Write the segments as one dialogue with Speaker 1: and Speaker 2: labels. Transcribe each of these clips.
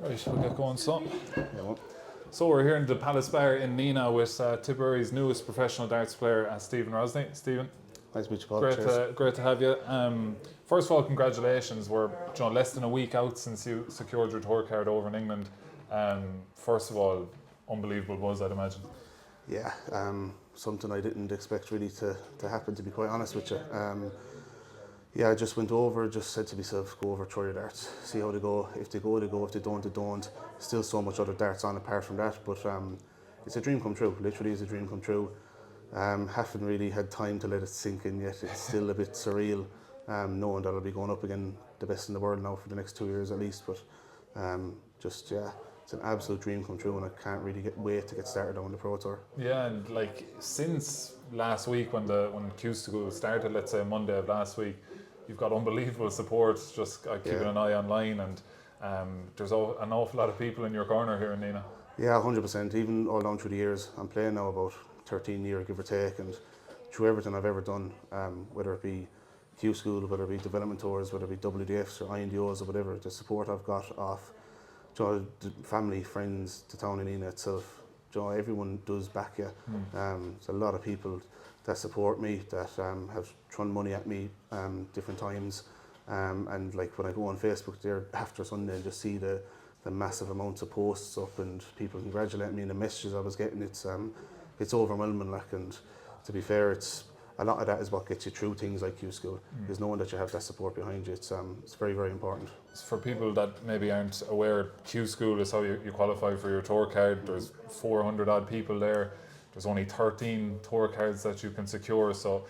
Speaker 1: Right, we'll get going.
Speaker 2: Yeah, well,
Speaker 1: So we're here in D Pallas Bar in Nenagh with Tipperary's newest professional darts player, Stephen Rosney. Stephen,
Speaker 2: nice to meet you, Paul.
Speaker 1: great to have you. First of all, congratulations. We're less than a week out since you secured your tour card over in England. First of all, unbelievable buzz, I'd imagine.
Speaker 2: Yeah, something I didn't expect really to happen, to be quite honest with you. Yeah, I just went over, just said to myself, go over, throw your darts, see how they go. If they go, they go. If they don't, they don't. Still so much other darts on apart from that, but it's a dream come true. Literally is a dream come true. Haven't really had time to let it sink in yet. It's still a bit surreal, knowing that I'll be going up again the best in the world now for the next 2 years at least. But it's an absolute dream come true, and I can't really wait to get started on the Pro Tour.
Speaker 1: Yeah, and like since last week when Q-School started, let's say Monday of last week, you've got unbelievable support. Just keeping an eye online, and there's an awful lot of people in your corner here in Nenagh.
Speaker 2: Yeah, 100%. Even all down through the years, I'm playing now about 13 years, give or take, and through everything I've ever done, whether it be Q-School, whether it be development tours, whether it be WDFs or INDOs or whatever, the support I've got off the family, friends, the town in Nenagh itself, everyone does back you. There's a lot of people that support me, that have thrown money at me different times, and like when I go on Facebook there after Sunday and just see the massive amounts of posts up and people congratulating me and the messages I was getting, it's overwhelming. Like, and to be fair, it's a lot of that is what gets you through things like Q-School, is knowing that you have that support behind you. It's very, very important.
Speaker 1: For people that maybe aren't aware, Q-School is how you qualify for your tour card. There's 400 odd people there. There's only 13 tour cards that you can secure. So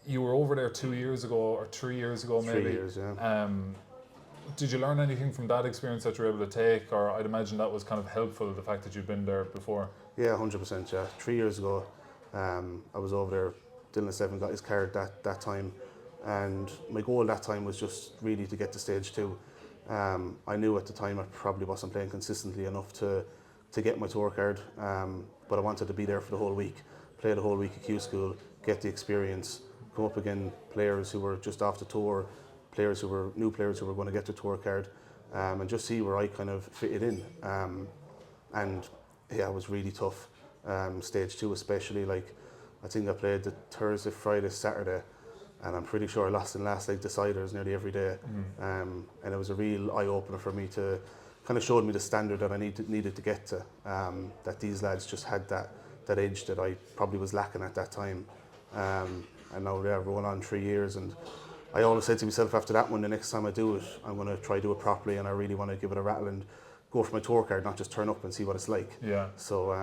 Speaker 1: you were over there 2 years ago or 3 years ago, maybe.
Speaker 2: 3 years, yeah.
Speaker 1: Did you learn anything from that experience that you were able to take, or I'd imagine that was kind of helpful, the fact that you'd been there before?
Speaker 2: Yeah, 100%. Yeah, 3 years ago, I was over there. Dylan Seven got his card that time, and my goal that time was just really to get to stage 2. I knew at the time I probably wasn't playing consistently enough to get my tour card, but I wanted to be there for the whole week, play the whole week at Q-School, get the experience, come up against players who were just off the tour, new players who were going to get the tour card, and just see where I kind of fitted in. And yeah, it was really tough. Stage 2 especially, like I think I played the Thursday, Friday, Saturday, and I'm pretty sure I lost in last leg deciders nearly every day. And it was a real eye-opener for me to kind of showed me the standard that I needed to get to, that these lads just had that edge that I probably was lacking at that time. And now they're rolling on 3 years, and I always said to myself after that one, the next time I do it, I'm going to try to do it properly, and I really want to give it a rattle and go for my tour card, not just turn up and see what it's like.
Speaker 1: Yeah.
Speaker 2: So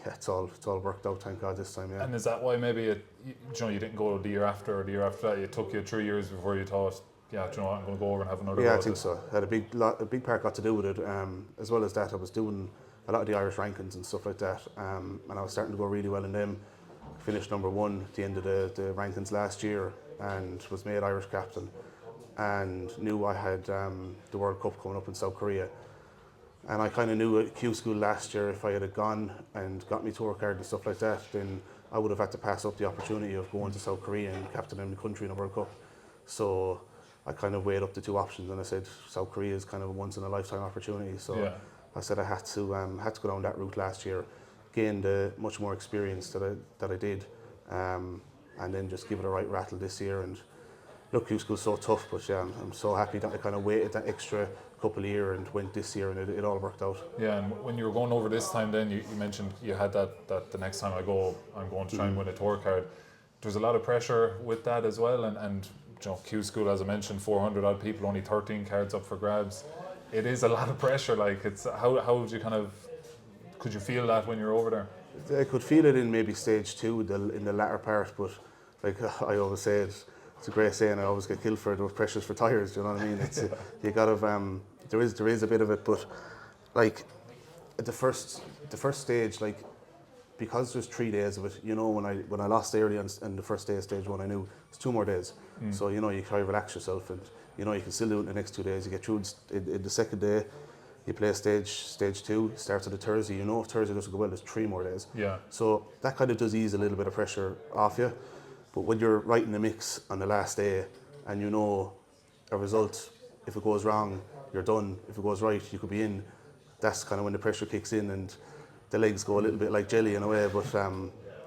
Speaker 2: yeah, it's all worked out, thank God, this time. Yeah.
Speaker 1: And is that why maybe you didn't go the year after or the year after that? It took you 3 years before you thought, yeah, do you know what, I'm going to go over and have another go.
Speaker 2: Yeah, I think so. Had a big part got to do with it. As well as that, I was doing a lot of the Irish rankings and stuff like that, and I was starting to go really well in them. Finished number 1 at the end of the rankings last year, and was made Irish captain, and knew I had the World Cup coming up in South Korea. And I kind of knew at Q-School last year, if I had gone and got me tour card and stuff like that, then I would have had to pass up the opportunity of going to South Korea and captaining the country in a World Cup. So I kind of weighed up the two options, and I said South Korea is kind of a once in a lifetime opportunity. So yeah. I said I had to go down that route last year, gained much more experience that I did, and then just give it a right rattle this year. And look, Q-School's so tough, but yeah, I'm so happy that I kind of waited that extra couple of years and went this year, and it all worked out.
Speaker 1: Yeah, and when you were going over this time, then you mentioned you had that the next time I go, I'm going to try and win a tour card. There's a lot of pressure with that as well, and Q-School, as I mentioned, 400 odd people, only 13 cards up for grabs. It is a lot of pressure. Like, it's how would you could you feel that when you're over there?
Speaker 2: I could feel it in maybe stage 2, in the latter part, but like I always say, it's a great saying. I always get killed for it. Those pressures for tires. Do you know what I mean? It's you got to. There is a bit of it, but like at the first stage, like because there's 3 days of it. When I lost early on the first day of stage 1, I knew it's 2 more days. So you try to relax yourself, and you can still do it in the next 2 days. You get through in the second day. You play stage 2, starts on the Thursday. If Thursday doesn't go well, there's 3 more days.
Speaker 1: Yeah.
Speaker 2: So that kind of does ease a little bit of pressure off you. But when you're right in the mix on the last day, and a result, if it goes wrong, you're done. If it goes right, you could be in. that's kind of when the pressure kicks in and the legs go a little bit like jelly in a way. But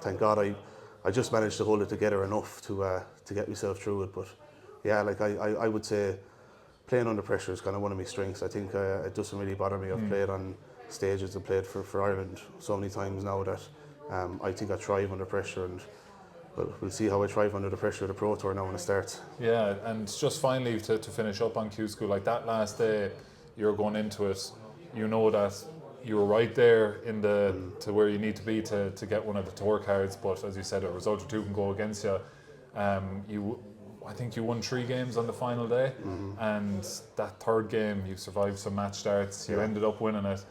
Speaker 2: thank God I just managed to hold it together enough to get myself through it. But yeah, like I would say playing under pressure is kind of one of my strengths. I think it doesn't really bother me. I've played on stages and played for Ireland so many times now that I think I thrive under pressure, and we'll see how I thrive under the pressure of the Pro Tour now when it starts.
Speaker 1: Yeah, and just finally to finish up on Q-School, like that last day you're going into it, you know that you were right there in to where you need to be to get one of the tour cards, but as you said, a result or two can go against you. I think you won 3 games on the final day, and that third game you survived some match starts, you ended up winning it.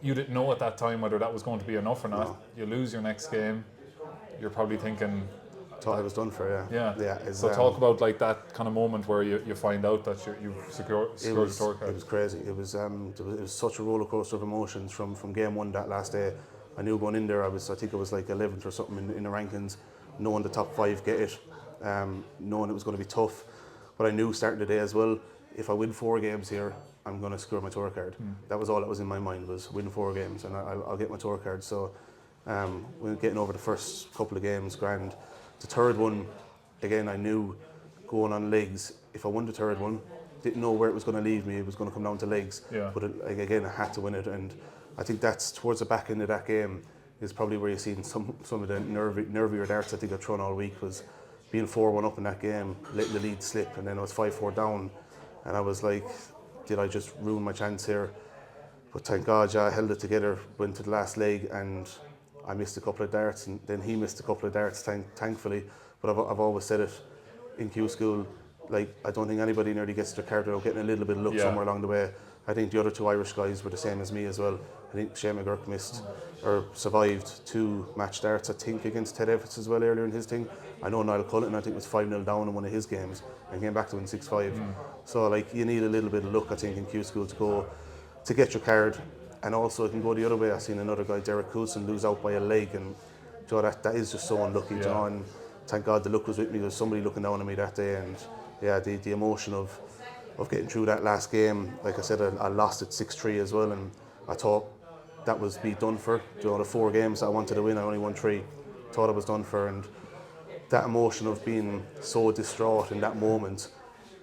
Speaker 1: You didn't know at that time whether that was going to be enough or not.
Speaker 2: No.
Speaker 1: You lose your next game, you're probably thinking,
Speaker 2: Thought I was done for, yeah.
Speaker 1: So talk about like that kind of moment where you find out that you've secured the tour card.
Speaker 2: It was crazy. It was such a roller coaster of emotions from game one that last day. I knew going in there I think it was like 11th or something in the rankings, knowing the top 5 get it, knowing it was going to be tough. But I knew starting the day as well, if I win 4 games here, I'm going to secure my tour card. That was all that was in my mind, was win 4 games and I'll get my tour card. So when getting over the first couple of games, grand. The third one, again, I knew going on legs, if I won the third one, didn't know where it was going to leave me, it was going to come down to legs.
Speaker 1: Yeah.
Speaker 2: But again, I had to win it, and I think that's towards the back end of that game is probably where you've seen some of the nervier darts I think I've thrown all week, was being 4-1 up in that game, letting the lead slip, and then I was 5-4 down, and I was like, did I just ruin my chance here? But thank God, I held it together, went to the last leg, and I missed a couple of darts, and then he missed a couple of darts, thankfully. But I've always said it in Q-School, like, I don't think anybody nearly gets their card without getting a little bit of luck somewhere along the way. I think the other 2 Irish guys were the same as me as well. I think Shane McGurk missed or survived 2 match darts, I think, against Ted Evans as well earlier in his thing. I know Niall Cullen, I think, was 5-0 down in one of his games and came back to win 6-5. So like, you need a little bit of luck, I think, in Q-School to get your card. And also it can go the other way. I've seen another guy, Derek Coulson, lose out by a leg, and that is just so unlucky. And thank God the luck was with me. There was somebody looking down on me that day, and the emotion of getting through that last game. Like I said, I lost it 6-3 as well, and I thought that was me done for. The 4 games that I wanted to win, I only won 3. Thought I was done for, and that emotion of being so distraught in that moment.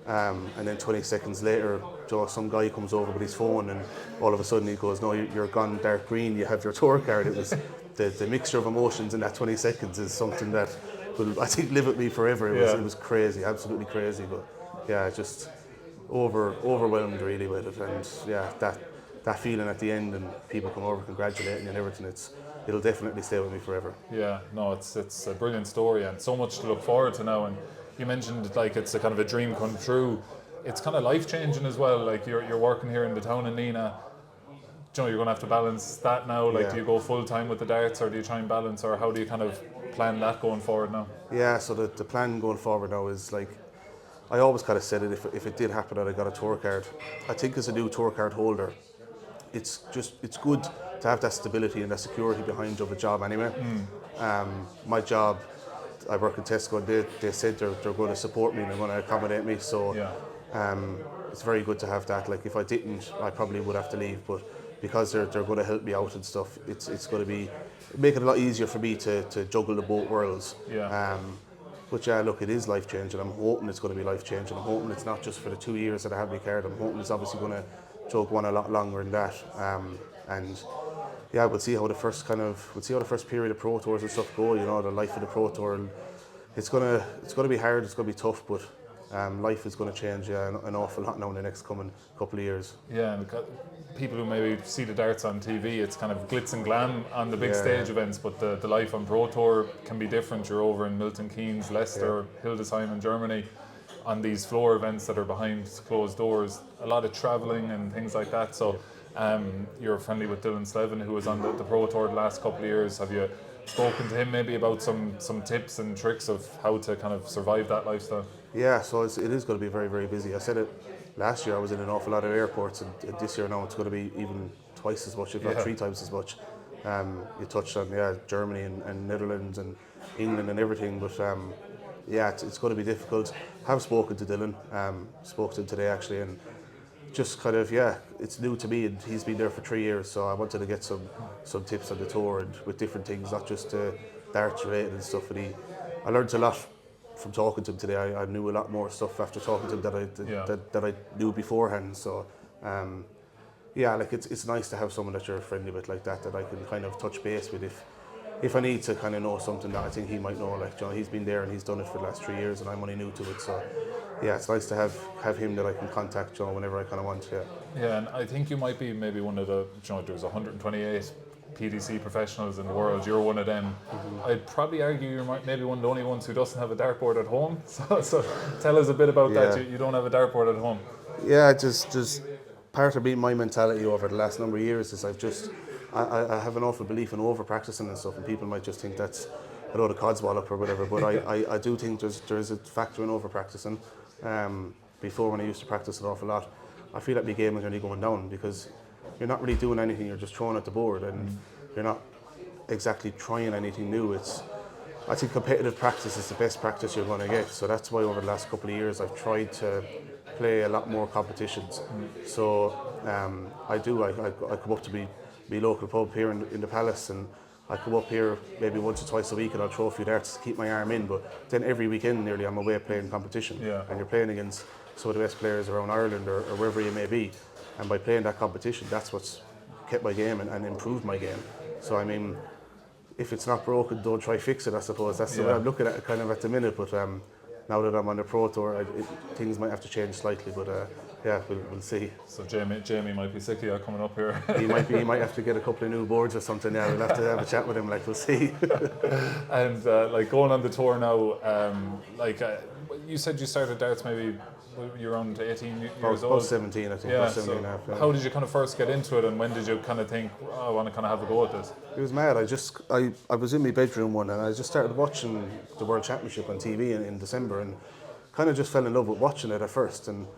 Speaker 2: And then 20 seconds later, some guy comes over with his phone, and all of a sudden he goes, "No, you're gone dark green, you have your tour card." It was the mixture of emotions in that 20 seconds is something that will, I think, live with me forever. It was crazy, absolutely crazy. But yeah, just overwhelmed really with it, and yeah, that feeling at the end, and people come over congratulating you and everything, it'll definitely stay with me forever.
Speaker 1: Yeah, no, it's a brilliant story and so much to look forward to now. And you mentioned like it's a kind of a dream come true. It's kind of life changing as well. Like you're working here in the town in Nenagh. You're going to have to balance that now. Like, do you go full time with the darts, or do you try and balance, or how do you kind of plan that going forward now?
Speaker 2: Yeah, so the plan going forward now is, like, I always kind of said it, if it did happen that I got a tour card, I think as a new tour card holder, it's good to have that stability and that security behind your job anyway. My job, I work in Tesco, and they said they're going to support me and they're going to accommodate me, so it's very good to have that. Like, if I didn't, I probably would have to leave, but because they're going to help me out and stuff, it's going to make it a lot easier for me to juggle the both worlds. But yeah, look, it is life changing. I'm hoping it's going to be life changing. I'm hoping it's not just for the 2 years that I have my card. I'm hoping it's obviously going to jug one a lot longer than that. And yeah, we'll see how the first period of Pro Tours and stuff go. You know, the life of the Pro Tour. And it's gonna be hard. It's gonna be tough, but life is going to change an awful lot now in the next coming couple of years.
Speaker 1: Yeah, and people who maybe see the darts on TV, it's kind of glitz and glam on the big stage events, but the life on Pro Tour can be different. You're over in Milton Keynes, Leicester, Hildesheim in Germany, on these floor events that are behind closed doors, a lot of travelling and things like that. So you're friendly with Dylan Slevin, who was on the Pro Tour the last couple of years. Have you spoken to him maybe about some tips and tricks of how to kind of survive that lifestyle?
Speaker 2: Yeah, so it is going to be very, very busy. I said it last year, I was in an awful lot of airports, and this year now it's going to be even twice as much, if not 3 times as much. You touched on Germany and Netherlands and England and everything, but it's going to be difficult. I have spoken to Dylan, spoke to him today actually, and just kind of, it's new to me, and he's been there for 3 years, so I wanted to get some tips on the tour and with different things, not just darts related and stuff. And I learned a lot from talking to him today. I knew a lot more stuff after talking to him that I knew beforehand. So like it's nice to have someone that you're friendly with like that I can kind of touch base with if I need to kind of know something that I think he might know. Like, he's been there and he's done it for the last 3 years, and I'm only new to it. So yeah, it's nice to have him that I can contact, whenever I kind of want.
Speaker 1: Yeah, and I think you might be maybe one of the, there's 128 PDC professionals in the world. You're one of them. I'd probably argue you're maybe one of the only ones who doesn't have a dartboard at home. So tell us a bit about that. You don't have a dartboard at home.
Speaker 2: Yeah, just part of my mentality over the last number of years is I have an awful belief in over practicing and stuff, and people might just think that's a load of codswallop up or whatever, but I do think there's a factor in over practicing. Before, when I used to practice an awful lot, I feel like my game is only going down because you're not really doing anything, you're just throwing at the board, and you're not exactly trying anything new. I think competitive practice is the best practice you're going to get, so that's why over the last couple of years I've tried to play a lot more competitions. So I come up to my local pub here in the Palace, and I come up here maybe once or twice a week and I'll throw a few darts to keep my arm in, but then every weekend nearly I'm away playing competition. And you're playing against some of the best players around Ireland or wherever you may be, and by playing that competition, that's what's kept my game and improved my game. So I mean, if it's not broken, don't try fix it, I suppose. That's the way I'm looking at it kind of at the minute, but now that I'm on the Pro Tour, things might have to change slightly, but we'll see.
Speaker 1: So Jamie might be sick of you coming up here.
Speaker 2: He might have to get a couple of new boards or something. Yeah, we'll have to have a chat with him. Like, we'll see.
Speaker 1: And going on the tour now, you said you started darts maybe you're around 18 years old.
Speaker 2: About 17, I think.
Speaker 1: Yeah.
Speaker 2: 17 and a half,
Speaker 1: how did you kind of first get into it, and when did you kind of think, I want to kind of have a go at this?
Speaker 2: It was mad. I was in my bedroom one, and I just started watching the World Championship on TV in December, and kind of just fell in love with watching it at first. And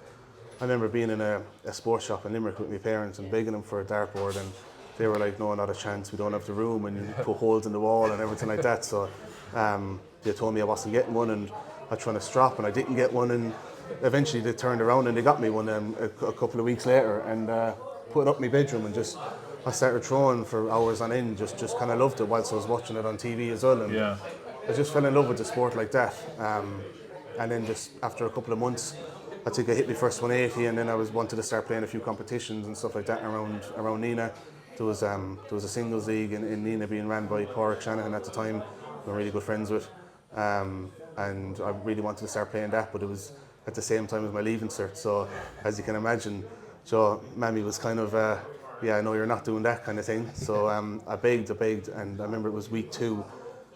Speaker 2: I remember being in a sports shop in Limerick with my parents and begging them for a dartboard, and they were like, no, not a chance, we don't have the room, and you put holes in the wall and everything like that. So they told me I wasn't getting one, and I tried to strap, and I didn't get one, and eventually they turned around and they got me one a couple of weeks later, and put it up in my bedroom, and I started throwing for hours on end, just kind of loved it whilst I was watching it on TV as well. And I just fell in love with the sport like that. And then just after a couple of months, I think I hit my first 180, and then I wanted to start playing a few competitions and stuff like that around Nenagh. There was a singles league in Nenagh being ran by Pádraig Shanahan at the time, who I'm really good friends with. And I really wanted to start playing that, but it was at the same time as my leaving cert. So as you can imagine, Mammy was kind of, no, you're not doing that kind of thing. So I begged, and I remember it was week 2,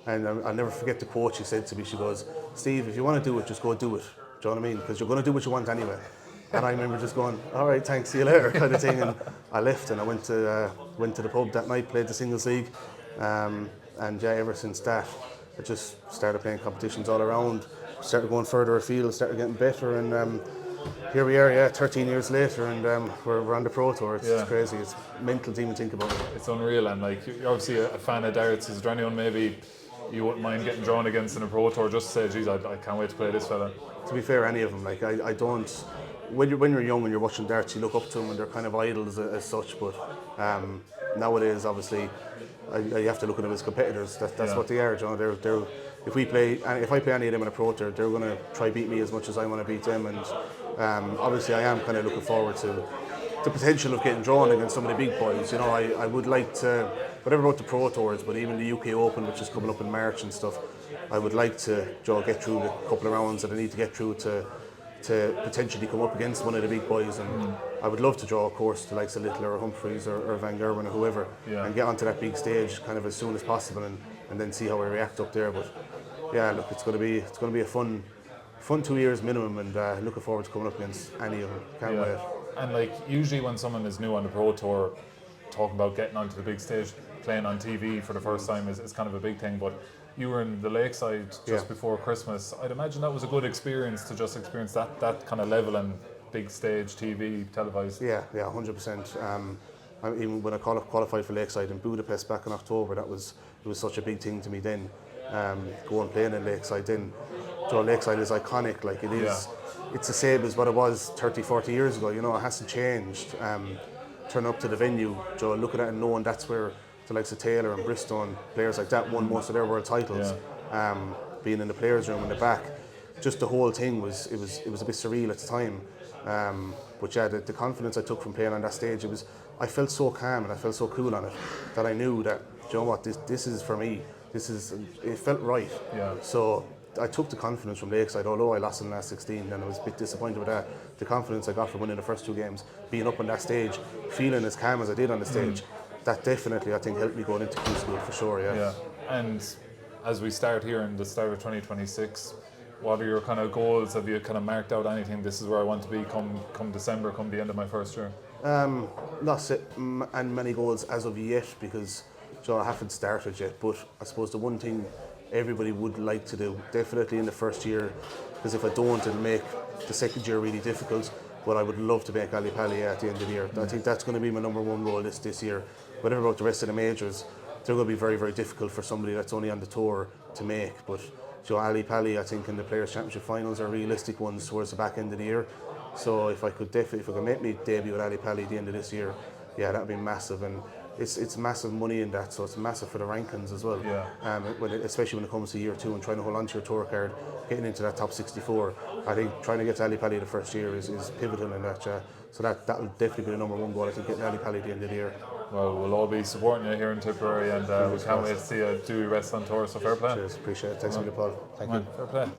Speaker 2: and I'll never forget the quote she said to me. She goes, Steve, if you want to do it, just go do it. Do you know what I mean? Because you're going to do what you want anyway. And I remember just going, all right, thanks, see you later, kind of thing. And I left, and I went to the pub that night, played the singles league, and ever since that, I just started playing competitions all around, started going further afield, started getting better, and here we are, 13 years later, and we're on the Pro Tour. It's crazy. It's mental to even think about it.
Speaker 1: It's unreal, and you're obviously a fan of darts. Is there anyone maybe you wouldn't mind getting drawn against in a Pro Tour, just to say, geez, I can't wait to play this fella?
Speaker 2: To be fair, any of them. I don't. When you're young and you're watching darts, you look up to them and they're kind of idols as such. But nowadays, obviously, you have to look at them as competitors. That's what they are. They're if I play any of them in a Pro Tour, they're going to try beat me as much as I want to beat them. And obviously, I am kind of looking forward to the potential of getting drawn against some of the big boys. I would like to, whatever about the Pro Tours, but even the UK Open, which is coming up in March and stuff, I would like to get through the couple of rounds that I need to get through to potentially come up against one of the big boys. And I would love to draw a course to likes of Littler or Humphreys or Van Gerwen or whoever, and get onto that big stage kind of as soon as possible, and then see how I react up there. But look, it's going to be a fun 2 years minimum, and looking forward to coming up against any of them. Can't wait.
Speaker 1: And usually when someone is new on the Pro Tour, talking about getting onto the big stage, playing on TV for the first time is kind of a big thing. But you were in the Lakeside just before Christmas. I'd imagine that was a good experience to just experience that kind of level and big stage TV televised. Yeah,
Speaker 2: 100%. Even when I qualified for Lakeside in Budapest back in October, it was such a big thing to me then. Going playing in Lakeside then. Lakeside is iconic. It is. it's the same as what it was 30, 40 years ago. You know, it hasn't changed. Turn up to the venue, Joe, looking at it and knowing that's where the likes of Taylor and Bristow and players like that won most of their world titles. Being in the players' room in the back, just the whole thing was a bit surreal at the time. But yeah, the confidence I took from playing on that stage, I felt so calm and I felt so cool on it that I knew that, you know what, this is for me. It felt right.
Speaker 1: Yeah.
Speaker 2: So I took the confidence from Lakeside, although I lost in the last 16 and I was a bit disappointed with that. The confidence I got from winning the first 2 games, being up on that stage, feeling as calm as I did on the stage, that definitely I think helped me going into Q-School for sure.
Speaker 1: Yeah. And as we start here in the start of 2026, what are your kind of goals? Have you kind of marked out anything? This is where I want to be come December, come the end of my first year.
Speaker 2: Not set and many goals as of yet because I haven't started yet. But I suppose the one thing everybody would like to do, definitely in the first year, because if I don't, it'll make the second year really difficult. But I would love to make Ali Pally at the end of the year. I think that's going to be my number one goal this year. Whatever about the rest of the majors, they're going to be very, very difficult for somebody that's only on the tour to make. But Ali Pally, I think, in the Players' Championship finals are realistic ones towards the back end of the year. So if I could make me debut at Ali Pally at the end of this year, yeah, that'd be massive. And it's massive money in that, so it's massive for the rankings as well.
Speaker 1: Yeah.
Speaker 2: Especially when it comes to year 2 and trying to hold on to your tour card, getting into that top 64. I think trying to get to Ali Pally the first year is pivotal in that. So that'll definitely be the number one goal. I think getting Ali Pally at the end of the year.
Speaker 1: Well, we'll all be supporting you here in Tipperary, and we can't wait to see you do your best on tour. So fair play.
Speaker 2: Cheers, appreciate it. Thanks a million, Paul. Thank you.
Speaker 1: Fair play.